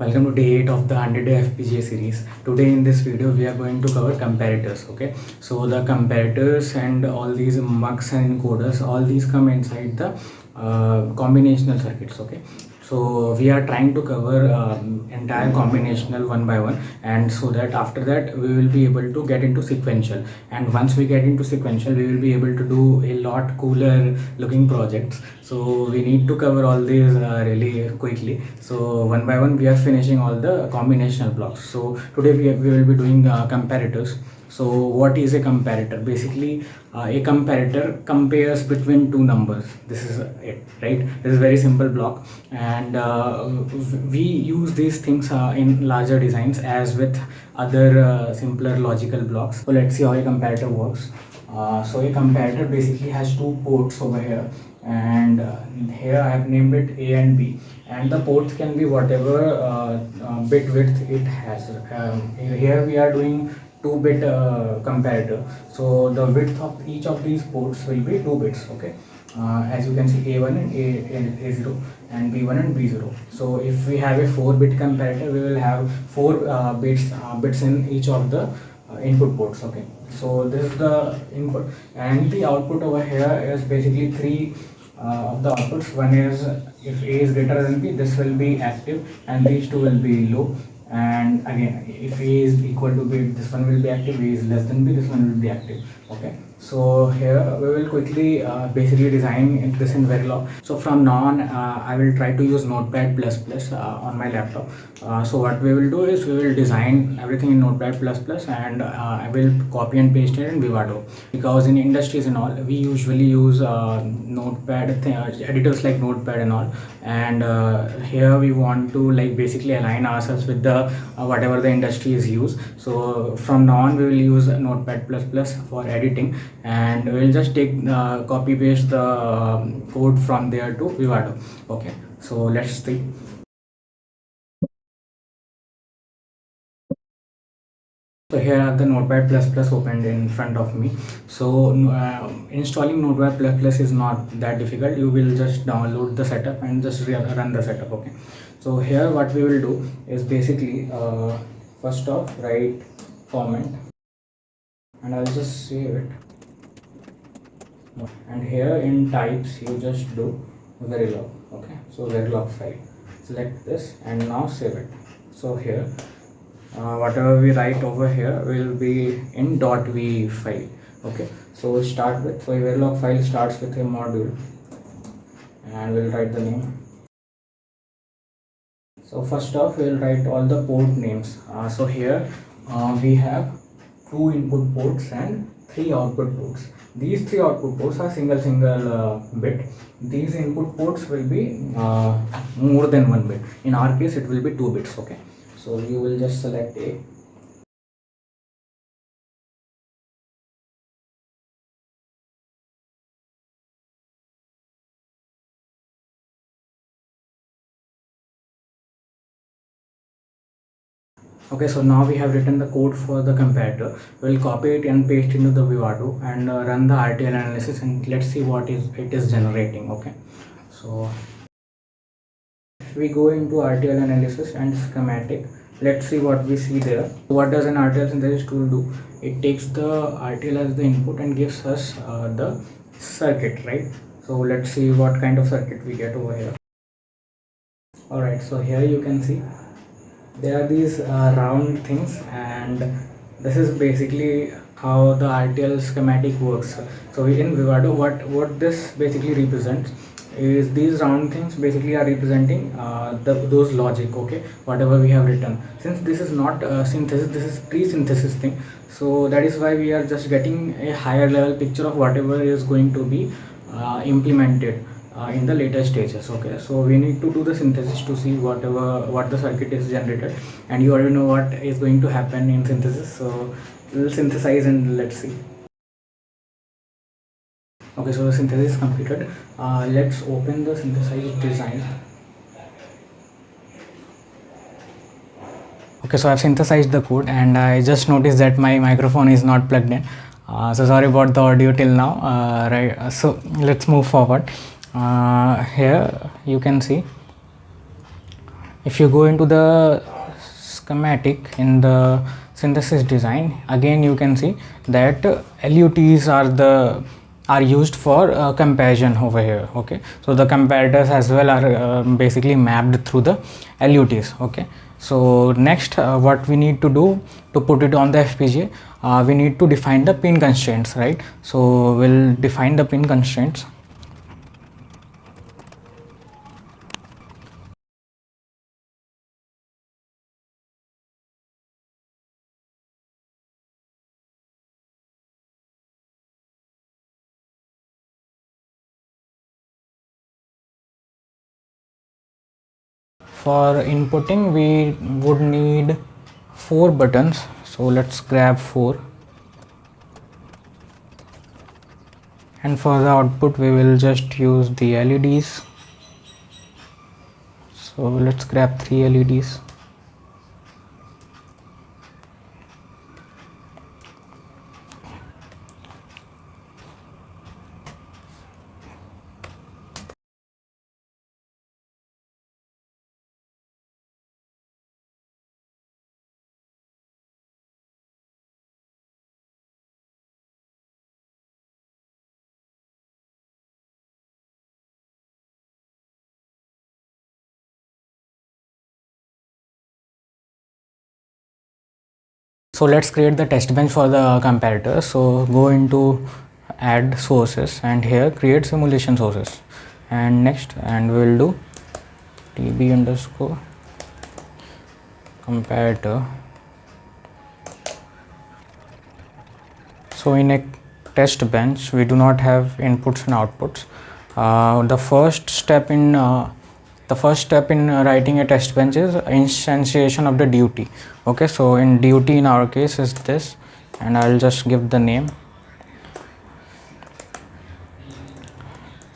Welcome to day 8 of the 100-day FPGA series. Today in this video we are going to cover comparators. Okay, so the comparators and all these mux and encoders, all these come inside the combinational circuits. Okay, so we are trying to cover entire combinational one by one, and so that after that we will be able to get into sequential, and once we get into sequential we will be able to do a lot cooler looking projects. So we need to cover all these really quickly. So one by one we are finishing all the combinational blocks. So today we will be doing comparators. So what is a comparator? Basically a comparator compares between two numbers. This is it, right? This is very simple block, and we use these things in larger designs as with other simpler logical blocks. So let's see how a comparator works. So a comparator basically has two ports over here, and here I have named it A and B, and the ports can be whatever bit width it has. Here we are doing 2-bit comparator, so the width of each of these ports will be 2 bits. Okay, as you can see, A1 and A0 and B1 and B0. So if we have a 4-bit comparator, we will have 4 bits in each of the input ports. Okay, so this is the input, and the output over here is basically 3 of the outputs. One is, if A is greater than B, this will be active and these two will be low, and again if A is equal to B, this one will be active. A is less than B, this one will be active. Okay, so here we will quickly basically design this in Verilog. So from now on I will try to use Notepad++ on my laptop. So what we will do is we will design everything in Notepad++, and I will copy and paste it in Vivado, because in industries and all we usually use Notepad editors like Notepad and all, and here we want to like basically align ourselves with the whatever the industry is used. So from now on we will use Notepad++ for editing, and we'll just take copy paste the code from there to Vivado. Okay, so let's see. So here I have the Notepad++ opened in front of me. So installing Notepad++ is not that difficult. You will just download the setup and just run the setup. Okay, so here what we will do is basically first off write format, and I'll just save it, and here in types you just do Verilog. Okay, so Verilog file, select this and now save it. So here whatever we write over here will be in .v file. Okay, so we'll start with, so a Verilog file starts with a module, and we'll write the name. So first off we'll write all the port names. So here we have 2 input ports and 3 output ports. These 3 output ports are single bit. These input ports will be more than 1 bit. In our case it will be 2 bits. Okay, so you will just select A. Okay, so now we have written the code for the comparator. We'll copy it and paste into the Vivado and run the RTL analysis, and let's see what it is generating. Okay, so if we go into RTL analysis and schematic, let's see what we see there. What does an RTL synthesis tool do? It takes the RTL as the input and gives us the circuit, right? So let's see what kind of circuit we get over here. Alright, so here you can see there are these round things, and this is basically how the RTL schematic works. So in Vivado, what this basically represents is these round things basically are representing those logic. Okay, whatever we have written. Since this is not synthesis, this is pre-synthesis thing, so that is why we are just getting a higher level picture of whatever is going to be implemented in the later stages. Okay, so we need to do the synthesis to see what the circuit is generated, and you already know what is going to happen in synthesis. So we'll synthesize and let's see. Okay, so the synthesis is completed. Let's open the synthesized design. Okay, so I've synthesized the code, and I just noticed that my microphone is not plugged in. So sorry about the audio till now. Right, so let's move forward. Here you can see if you go into the schematic in the synthesis design, again you can see that LUTs are used for comparison over here. Okay, so the comparators as well are basically mapped through the LUTs. Okay, so next what we need to do to put it on the FPGA, we need to define the pin constraints, right? So we'll define the pin constraints. For inputting we would need 4 buttons, so let's grab 4, and for the output we will just use the LEDs, so let's grab 3 LEDs. So let's create the test bench for the comparator. So go into add sources and here create simulation sources, and next, and we will do tb underscore comparator. So in a test bench we do not have inputs and outputs. The first step in writing a test bench is instantiation of the duty. Okay, so in duty in our case is this, and I'll just give the name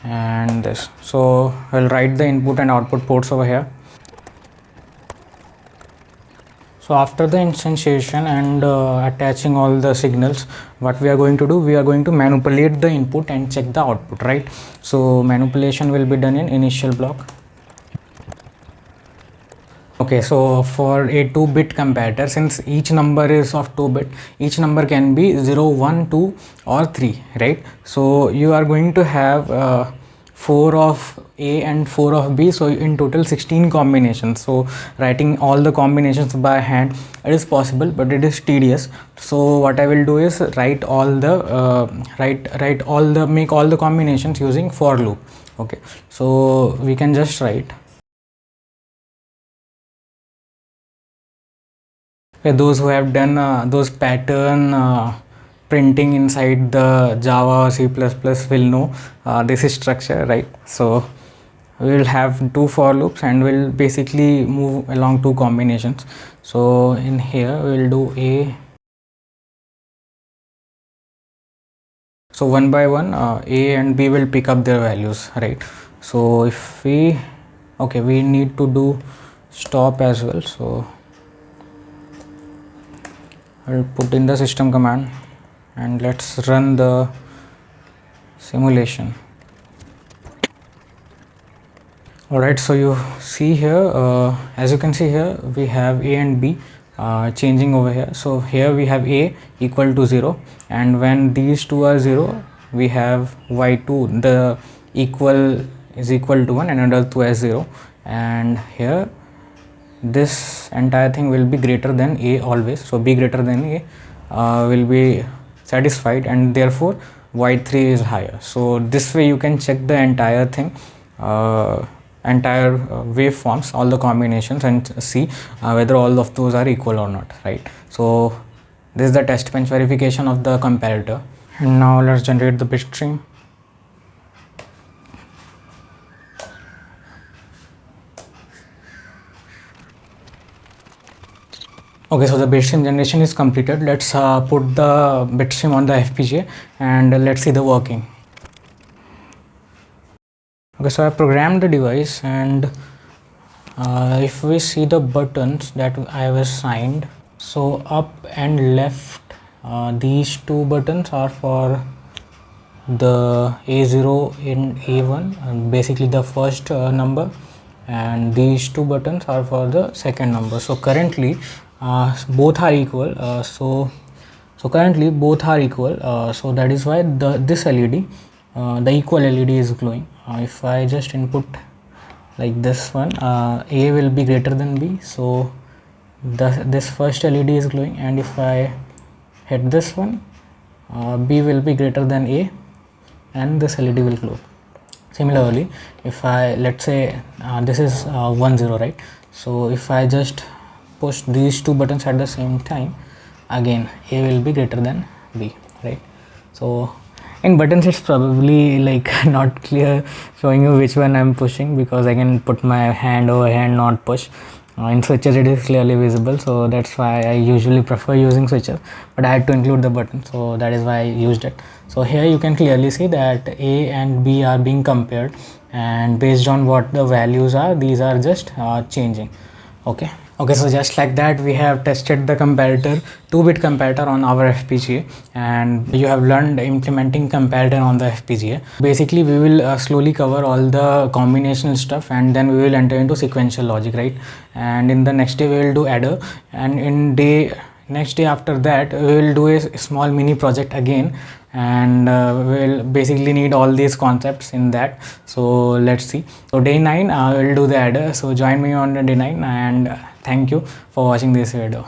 and this. So I'll write the input and output ports over here. So after the instantiation and attaching all the signals, what we are going to do, we are going to manipulate the input and check the output, right? So manipulation will be done in initial block. Okay, so for a 2-bit comparator, since each number is of 2-bit, each number can be 0, 1, 2 or 3, right? So you are going to have 4 of A and 4 of B, so in total 16 combinations. So writing all the combinations by hand, it is possible, but it is tedious. So what I will do is write all the make all the combinations using for loop. Okay, so we can just write. Those who have done those pattern printing inside the Java or C++ will know this is structure, right? So we will have 2 for loops and we'll basically move along 2 combinations. So in here we will do A. So one by one A and B will pick up their values, right? So if we need to do stop as well, so I'll put in the system command and let's run the simulation. Alright, so you see here, as you can see here, we have A and B changing over here. So here we have A equal to 0, and when these two are 0, we have Y2 the equal is equal to 1 and another 2 as 0, and here this entire thing will be greater than A always. So B greater than A will be satisfied, and therefore Y3 is higher. So this way you can check the entire thing, entire waveforms, all the combinations, and see whether all of those are equal or not, right? So this is the test bench verification of the comparator. And now let's generate the bit stream. Okay, so the bitstream generation is completed. Let's put the bitstream on the FPGA and let's see the working. Okay, so I programmed the device, and if we see the buttons that I have assigned, so up and left, these 2 buttons are for the A0 and A1, basically the first number, and these two buttons are for the second number. So currently both are equal. So currently both are equal, so that is why this LED, the equal LED is glowing. If I just input like this one, A will be greater than B, so this first LED is glowing, and if I hit this one, B will be greater than A and this LED will glow. Similarly, if I, let's say this is 1 0, right? So if I just push these two buttons at the same time, again A will be greater than B, right? So in buttons it's probably like not clear showing you which one I'm pushing, because I can put my hand over hand, not push. In switches it is clearly visible, so that's why I usually prefer using switches, but I had to include the button, so that is why I used it. So here you can clearly see that A and B are being compared, and based on what the values are, these are just changing. Okay, so just like that we have tested the comparator, 2-bit comparator on our FPGA, and you have learned implementing comparator on the FPGA. Basically we will slowly cover all the combinational stuff, and then we will enter into sequential logic, right? And in the next day we will do adder, and in next day after that we will do a small mini project again, and we will basically need all these concepts in that. So let's see. So day 9 we will do the adder, so join me on day 9, and thank you for watching this video.